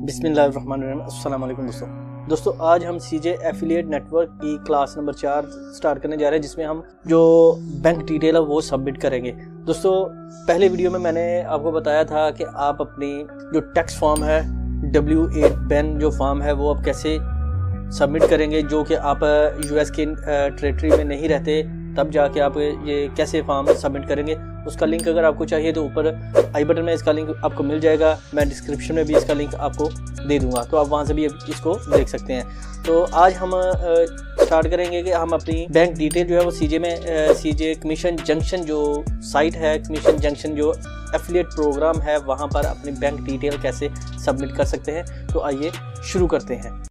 बिस्मिल्लाहिर्रहमानिर्रहीम। अस्सलाम वालेकुम दोस्तों, आज हम सीजे एफिलिएट नेटवर्क की क्लास नंबर 4 स्टार्ट करने जा रहे हैं, जिसमें हम जो बैंक डिटेल है वो सबमिट करेंगे। दोस्तों, पहले वीडियो में मैंने आपको बताया था कि आप अपनी जो टैक्स फॉर्म है W8 बैन जो फॉर्म है वो आप कैसे सबमिट करेंगे, जो कि आप यूएस के टेरिटरी में नहीं रहते, तब जाके आप ये कैसे फॉर्म सबमिट करेंगे। उसका लिंक अगर आपको चाहिए तो ऊपर आई बटन में इसका लिंक आपको मिल जाएगा। मैं डिस्क्रिप्शन में भी इसका लिंक आपको दे दूंगा, तो आप वहां से भी इसको देख सकते हैं। तो आज हम स्टार्ट करेंगे कि हम अपनी बैंक डिटेल जो है वो सीजे कमीशन जंक्शन जो साइट है, कमीशन जंक्शन जो एफिलिएट प्रोग्राम है, वहाँ पर अपनी बैंक डिटेल कैसे सबमिट कर सकते हैं। तो आइए शुरू करते हैं।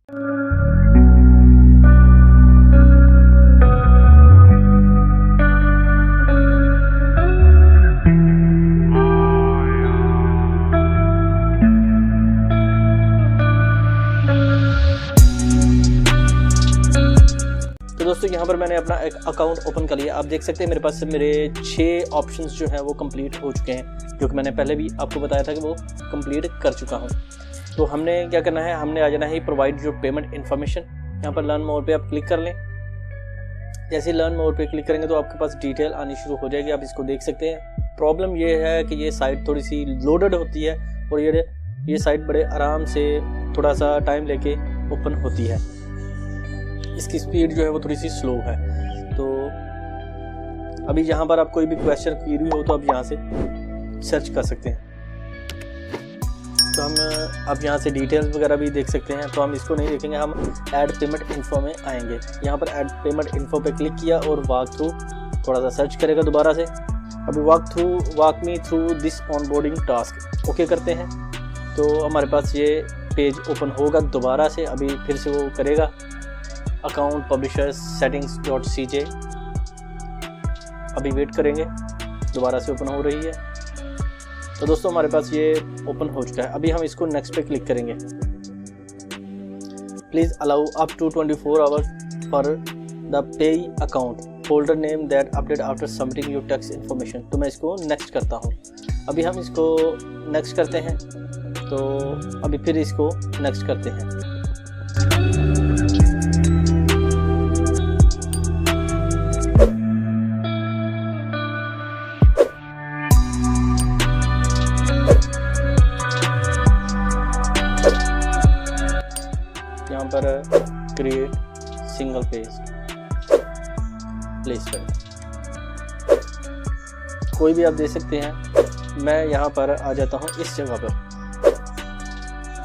तो दोस्तों, यहाँ पर मैंने अपना एक अकाउंट ओपन कर लिया। आप देख सकते हैं मेरे पास मेरे 6 ऑप्शंस जो हैं वो कंप्लीट हो चुके हैं, जो कि मैंने पहले भी आपको बताया था कि वो कंप्लीट कर चुका हूँ। तो हमने क्या करना है, हमने आ जाना है प्रोवाइड योर पेमेंट इन्फॉर्मेशन। यहाँ पर लर्न मोर पे आप क्लिक कर लें। जैसे लर्न मोर पे क्लिक करेंगे तो आपके पास डिटेल आनी शुरू हो जाएगी। आप इसको देख सकते हैं। प्रॉब्लम ये है कि ये साइट थोड़ी सी लोडेड होती है और ये साइट बड़े आराम से थोड़ा सा टाइम लेके ओपन होती है। इसकी स्पीड जो है वो थोड़ी सी स्लो है। तो अभी यहाँ पर आप कोई भी क्वेश्चन क्वेरी हो तो आप यहाँ से सर्च कर सकते हैं। तो हम अब यहाँ से डिटेल्स वगैरह भी देख सकते हैं। तो हम इसको नहीं देखेंगे, हम ऐड पेमेंट इन्फो में आएंगे। यहाँ पर ऐड पेमेंट इन्फो पे क्लिक किया और वॉक थ्रू थोड़ा सा सर्च करेगा दोबारा से। अभी walk me through this onboarding task okay करते हैं। तो हमारे पास ये पेज ओपन होगा दोबारा से। अभी फिर से वो करेगा अकाउंट पब्लिशर्स settings.cj। अभी वेट करेंगे, दोबारा से ओपन हो रही है। तो दोस्तों, हमारे पास ये ओपन हो चुका है। अभी हम इसको नेक्स्ट पे क्लिक करेंगे। Please allow up to 24 hours for the pay account folder name that update after submitting your tax information. तो मैं इसको नेक्स्ट करता हूँ। अभी हम इसको नेक्स्ट करते हैं। तो अभी फिर इसको नेक्स्ट करते हैं। यहाँ पर क्रिएट सिंगल पेज प्लेस करें, कोई भी आप दे सकते हैं। मैं यहाँ पर आ जाता हूँ इस जगह पर।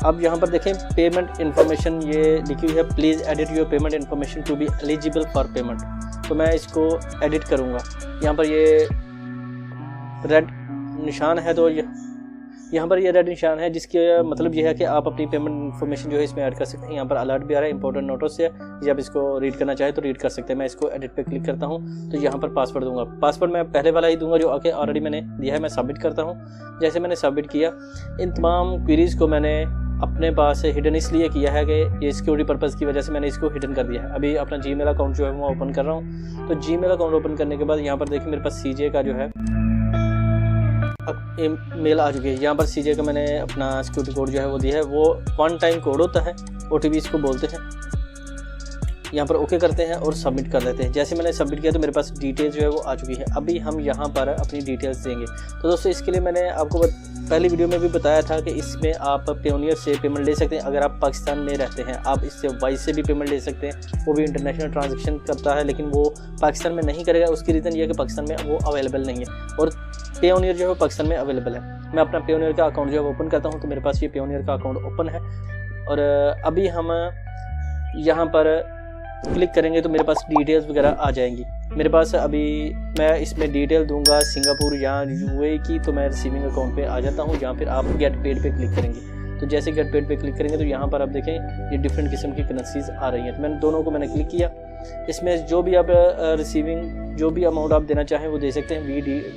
अब यहाँ पर देखें पेमेंट इन्फॉर्मेशन ये लिखी हुई है, please edit your payment information to be eligible for payment. तो मैं इसको एडिट करूँगा। यहाँ पर ये रेड निशान है, तो यहाँ पर ये रेड निशान है, जिसके मतलब ये है कि आप अपनी पेमेंट इन्फॉर्मेशन जो है इसमें ऐड कर सकते हैं। यहाँ पर अलर्ट भी आ रहा है, इंपॉर्टेंट नोटिस है, ये आप इसको रीड करना चाहें तो रीड कर सकते हैं। मैं इसको एडिट पे क्लिक करता हूँ। तो यहाँ पर पासवर्ड दूंगा। पासवर्ड मैं पहले वाला ही दूंगा जो आके ऑलरेडी मैंने दिया है। मैं सबमिट करता हूँ। जैसे मैंने सबमिट किया, इन तमाम क्वेरीज़ को मैंने अपने पास हिडन इसलिए किया है कि ये सिक्योरिटी पर्पज़ की वजह से मैंने इसको हिडन कर दिया है। अभी अपना जीमेल अकाउंट जो है वो ओपन कर रहा हूँ। तो जीमेल अकाउंट ओपन करने के बाद यहाँ पर देखिए मेरे पास सीजे का जो है मेल आ चुकी है। यहाँ पर सीजे का मैंने अपना सिक्योरिटी कोड जो है वो दिया है। वो 1 टाइम कोड होता है, OTP इसको बोलते हैं। यहाँ पर ओके करते हैं और सबमिट कर देते हैं। जैसे मैंने सबमिट किया तो मेरे पास डिटेल्स जो है वो आ चुकी है। अभी हम यहाँ पर अपनी डिटेल्स देंगे। तो दोस्तों, इसके लिए मैंने आपको पहली वीडियो में भी बताया था कि इसमें आप पेयोनियर से पेमेंट ले सकते हैं। अगर आप पाकिस्तान में रहते हैं, आप इससे वाइस से भी पेमेंट ले सकते हैं। वो भी इंटरनेशनल ट्रांजेक्शन करता है, लेकिन वो पाकिस्तान में नहीं करेगा। उसकी रीज़न ये है कि पाकिस्तान में वो अवेलेबल नहीं है और पेयोनियर जो है पाकिस्तान में अवेलेबल है। मैं अपना पेयोनियर का अकाउंट जो है ओपन करता हूँ। तो मेरे पास ये पेयोनियर का अकाउंट ओपन है। और अभी हम यहाँ पर क्लिक करेंगे तो मेरे पास डिटेल्स वगैरह आ जाएंगी। मेरे पास अभी मैं इसमें डिटेल दूंगा सिंगापुर या यूएई की। तो मैं रिसीविंग अकाउंट पे आ जाता हूँ। यहाँ फिर आप गेट पेड पे क्लिक करेंगे। तो जैसे गेट पेड पे क्लिक करेंगे तो यहाँ पर आप देखें ये डिफरेंट किस्म की करेंसीज आ रही हैं। तो मैंने दोनों को मैंने क्लिक किया। इसमें जो भी आप रिसीविंग जो भी अमाउंट आप देना चाहें वो दे सकते हैं।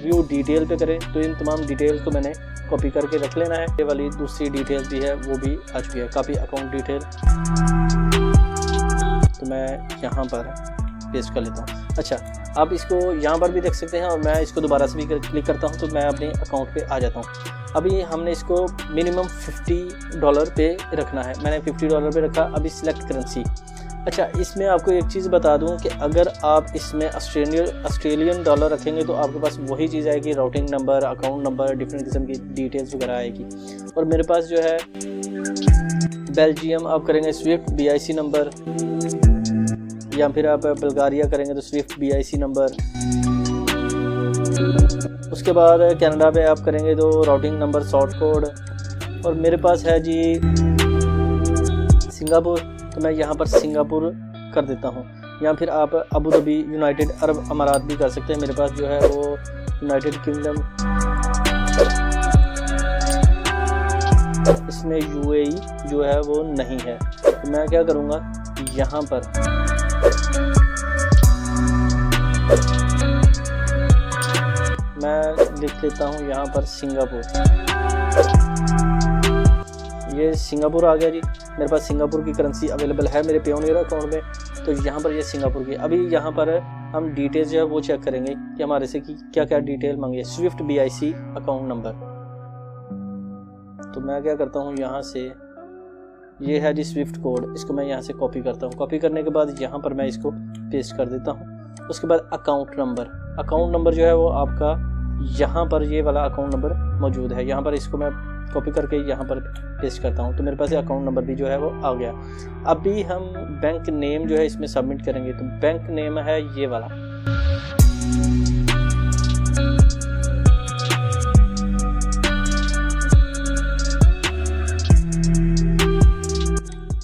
व्यू डिटेल पे करें तो इन तमाम डिटेल्स को मैंने कॉपी करके रख लेना है। ये वाली दूसरी डिटेल्स भी है वो भी आ चुकी है, कॉपी अकाउंट डिटेल। तो मैं यहाँ पर पेस्ट कर लेता हूँ। अच्छा, आप इसको यहाँ पर भी देख सकते हैं और मैं इसको दोबारा से भी क्लिक करता हूँ तो मैं अपने अकाउंट पे आ जाता हूँ। अभी हमने इसको मिनिमम $50 पे रखना है। मैंने $50 पे रखा। अभी सिलेक्ट करेंसी। अच्छा, इसमें आपको एक चीज़ बता दूं कि अगर आप इसमें ऑस्ट्रेलियन डॉलर रखेंगे तो आपके पास वही चीज़ आएगी, routing number, account number, different किस्म की डिटेल्स वगैरह आएगी। और मेरे पास जो है बेल्जियम आप करेंगे स्विफ्ट BIC नंबर, या फिर आप बल्गारिया करेंगे तो स्विफ्ट BIC नंबर। उसके बाद कनाडा पे आप करेंगे तो राउटिंग नंबर, सॉर्ट कोड। और मेरे पास है जी सिंगापुर, तो मैं यहाँ पर सिंगापुर कर देता हूँ। या फिर आप अबू धाबी, यूनाइटेड अरब अमारात भी कर सकते हैं। मेरे पास जो है वो यूनाइटेड किंगडम, इसमें UAE जो है वो नहीं है। तो मैं क्या करूँगा, यहाँ पर मैं लिख लेता हूँ यहाँ पर सिंगापुर। ये सिंगापुर आ गया जी। मेरे पास सिंगापुर की करेंसी अवेलेबल है मेरे पेयोनियर अकाउंट में, तो यहाँ पर ये सिंगापुर की। अभी यहाँ पर हम डिटेल्स जो है वो चेक करेंगे कि हमारे से कि क्या क्या डिटेल मांगी है। स्विफ्ट BIC अकाउंट नंबर, तो मैं क्या करता हूँ, यहाँ से ये है जी स्विफ्ट कोड, इसको मैं यहाँ से कॉपी करता हूँ। कॉपी करने के बाद यहाँ पर मैं इसको पेस्ट कर देता हूँ। उसके बाद अकाउंट नंबर जो है वो आपका यहाँ पर ये वाला अकाउंट नंबर मौजूद है। यहाँ पर इसको मैं कॉपी करके यहाँ पर पेस्ट करता हूँ, तो मेरे पास ये अकाउंट नंबर भी जो है वो आ गया। अभी हम बैंक नेम जो है इसमें सबमिट करेंगे, तो बैंक नेम है ये वाला।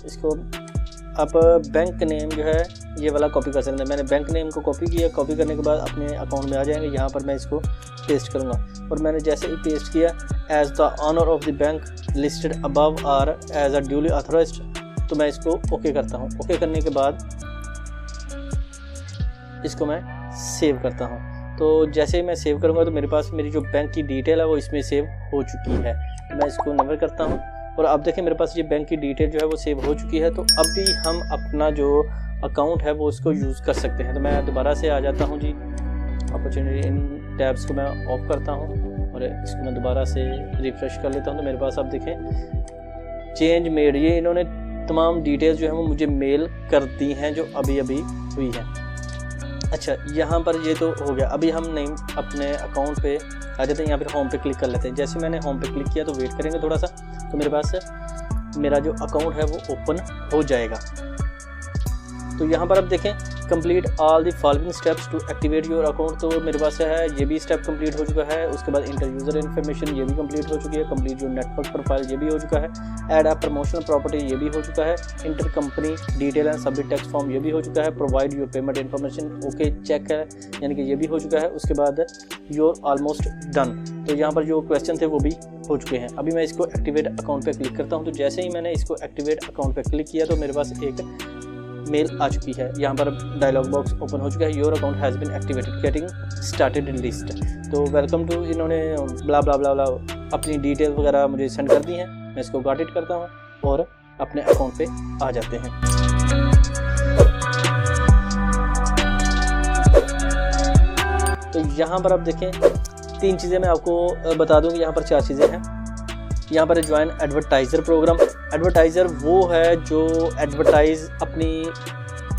इसको आप बैंक नेम जो है ये वाला कॉपी कर सकते हैं। मैंने बैंक नेम को कॉपी किया। कॉपी करने के बाद अपने अकाउंट में आ जाएंगे। यहाँ पर मैं इसको पेस्ट करूँगा, और मैंने जैसे ही पेस्ट किया, as the owner of the bank listed above are as a duly authorised, तो मैं इसको ओके करता हूँ। ओके करने के बाद इसको मैं सेव करता हूँ। तो जैसे ही मैं सेव करूँगा तो मेरे पास मेरी जो बैंक की डिटेल है वो इसमें सेव हो चुकी है। तो मैं इसको नेवर करता हूँ, और अब देखें मेरे पास ये बैंक की डिटेल जो है वो सेव हो चुकी है। तो अभी हम अपना जो अकाउंट है वो उसको यूज़ कर सकते हैं। तो मैं दोबारा से आ जाता हूँ जी, अपॉर्चुनिटी, इन टैब्स को मैं ऑफ करता हूँ और इसको मैं दोबारा से रिफ्रेश कर लेता हूँ। तो मेरे पास आप देखें चेंज मेड, ये इन्होंने तमाम डिटेल्स जो है वो मुझे मेल कर दी हैं जो अभी अभी हुई है। अच्छा, यहाँ पर ये तो हो गया। अभी हम नहीं अपने अकाउंट पे आ जाते हैं। यहाँ पर होम पे क्लिक कर लेते हैं। जैसे मैंने होम पे क्लिक किया तो वेट करेंगे थोड़ा सा, तो मेरे पास मेरा जो अकाउंट है वो ओपन हो जाएगा। तो यहाँ पर आप देखें complete all the following steps to activate your account, तो मेरे पास है ये भी स्टेप कंप्लीट हो चुका है। उसके बाद इंटर यूज़र इन्फॉर्मेशन ये भी कंप्लीट हो चुकी है। कंप्लीट योर नेटवर्क प्रोफाइल ये भी हो चुका है। ऐड अ प्रमोशनल प्रॉपर्टी ये भी हो चुका है। Enter company detail and submit tax form ये भी हो चुका है। Provide your payment information okay check है, यानी कि ये भी हो चुका है। उसके बाद योर ऑलमोस्ट डन, तो यहाँ पर जो क्वेश्चन थे वो भी हो चुके हैं। अभी मैं इसको एक्टिवेट अकाउंट पे क्लिक करता हूँ। तो जैसे ही मैंने इसको एक्टिवेट अकाउंट पे क्लिक किया तो मेरे पास एक मेल आ चुकी है। यहाँ पर डायलॉग बॉक्स ओपन हो चुका है। Your account has been activated, getting started list. तो वेलकम टू, इन्होंने ब्ला ब्ला ब्ला ब्ला अपनी डिटेल वगैरह मुझे सेंड कर दी हैं। मैं इसको गॉट इट करता हूँ और अपने अकाउंट पे आ जाते हैं। तो यहाँ पर आप देखें 3 चीज़ें मैं आपको बता दूँगी। यहाँ पर 4 चीज़ें हैं। यहाँ पर ज्वाइन एडवर्टाइज़र प्रोग्राम। एडवर्टाइज़र वो है जो एडवर्टाइज़ अपनी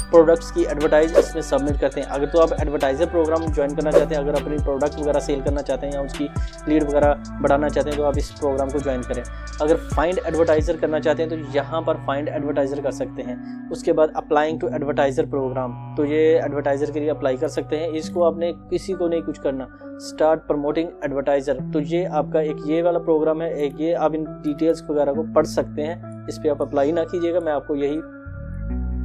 प्रोडक्ट्स की एडवर्टाइज इसमें सबमिट करते हैं। अगर तो आप एडवर्टाइज़र प्रोग्राम ज्वाइन करना चाहते हैं, अगर अपनी प्रोडक्ट वगैरह सेल करना चाहते हैं या उसकी लीड वगैरह बढ़ाना चाहते हैं तो आप इस प्रोग्राम को ज्वाइन करें। अगर फाइंड एडवर्टाइज़र करना चाहते हैं तो यहाँ पर फाइंड एडवर्टाइज़र कर सकते हैं। उसके बाद अप्लाइंग टू एडवर्टाइज़र प्रोग्राम, तो ये एडवर्टाइज़र के लिए अप्लाई कर सकते हैं। इसको आपने किसी को नहीं कुछ करना। स्टार्ट प्रमोटिंग एडवर्टाइज़र, तो ये आपका एक ये वाला प्रोग्राम है। एक ये आप इन डिटेल्स वगैरह को पढ़ सकते हैं, इस पर आप अप्लाई ना कीजिएगा, मैं आपको यही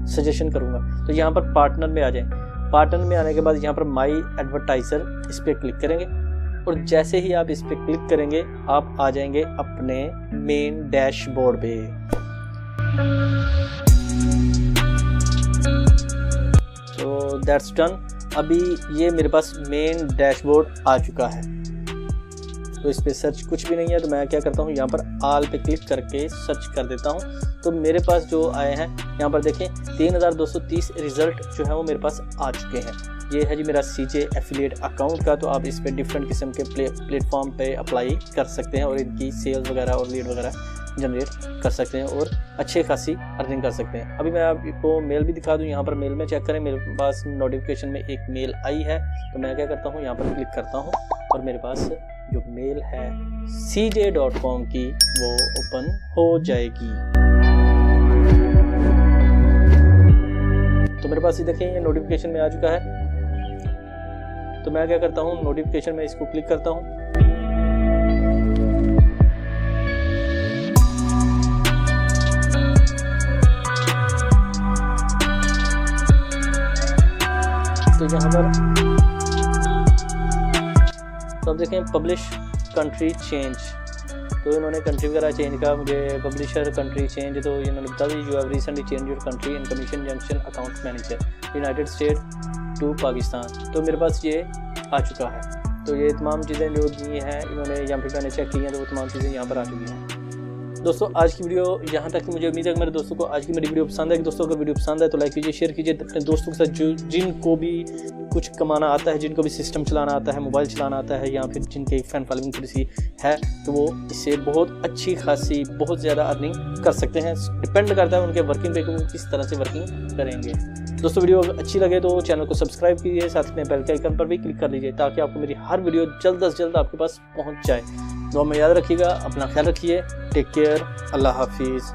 सजेशन करूंगा। तो यहाँ पर पार्टनर में आ जाएं। पार्टनर में आने के बाद यहाँ पर माई एडवर्टाइज़र इस पर क्लिक करेंगे और जैसे ही आप इस पर क्लिक करेंगे आप आ जाएंगे अपने मेन डैशबोर्ड पे। तो दैट्स डन। अभी ये मेरे पास मेन डैशबोर्ड आ चुका है। तो इस पर सर्च कुछ भी नहीं है, तो मैं क्या करता हूँ यहाँ पर आल पे क्लिक करके सर्च कर देता हूँ। तो मेरे पास जो आए हैं यहाँ पर देखें 3230 रिजल्ट जो है वो मेरे पास आ चुके हैं। ये है जी मेरा CJ एफिलिएट अकाउंट का। तो आप इस पे डिफरेंट किस्म के प्लेटफॉर्म पे अप्लाई कर सकते हैं और इनकी सेल्स वगैरह और लीड वगैरह जनरेट कर सकते हैं और अच्छे खासी अर्निंग कर सकते हैं। अभी मैं आपको मेल भी दिखा दूं, यहाँ पर मेल में चेक करें, मेरे पास नोटिफिकेशन में एक मेल आई है। तो मैं क्या करता हूँ, यहाँ पर क्लिक करता हूँ और मेरे पास जो मेल है cj.com की वो ओपन हो जाएगी। तो मेरे पास ये देखें, ये नोटिफिकेशन में आ चुका है। तो मैं क्या करता हूँ, नोटिफिकेशन में इसको क्लिक करता हूँ। तो यहाँ पर तो अब देखें पब्लिश कंट्री चेंज। तो इन्होंने कंट्री वगैरह चेंज का मुझे पब्लिशर कंट्री चेंज तो इन्होंने बता दी, you have recently change your country information junction account manager United State to Pakistan. तो मेरे पास ये आ चुका है। तो ये तमाम चीज़ें जो दी हैं इन्होंने यहाँ पर मैंने चेक की हैं, तो वो तमाम चीज़ें यहाँ पर आ चुकी हैं। दोस्तों आज की वीडियो यहाँ तक थी। मुझे उम्मीद है कि मेरे दोस्तों को आज की मेरी वीडियो पसंद है। दोस्तों अगर वीडियो पसंद है तो लाइक कीजिए, शेयर कीजिए अपने दोस्तों के साथ जो जिनको भी कुछ कमाना आता है, जिनको भी सिस्टम चलाना आता है, मोबाइल चलाना आता है, या फिर जिनके फैन फॉलोइंग थोड़ी सी है, तो वो इससे बहुत अच्छी खासी बहुत ज़्यादा अर्निंग कर सकते हैं। डिपेंड करता है उनके वर्किंग पे कि वो किस तरह से वर्किंग करेंगे। दोस्तों वीडियो अच्छी लगे तो चैनल को सब्सक्राइब कीजिए, साथ में बेल के आइकन पर भी क्लिक कर लीजिए ताकि आपको मेरी हर वीडियो जल्द से जल्द आपके पास पहुँच जाए। दुआ में याद रखिएगा, अपना ख्याल रखिए, टेक केयर, अल्लाह हाफिज़।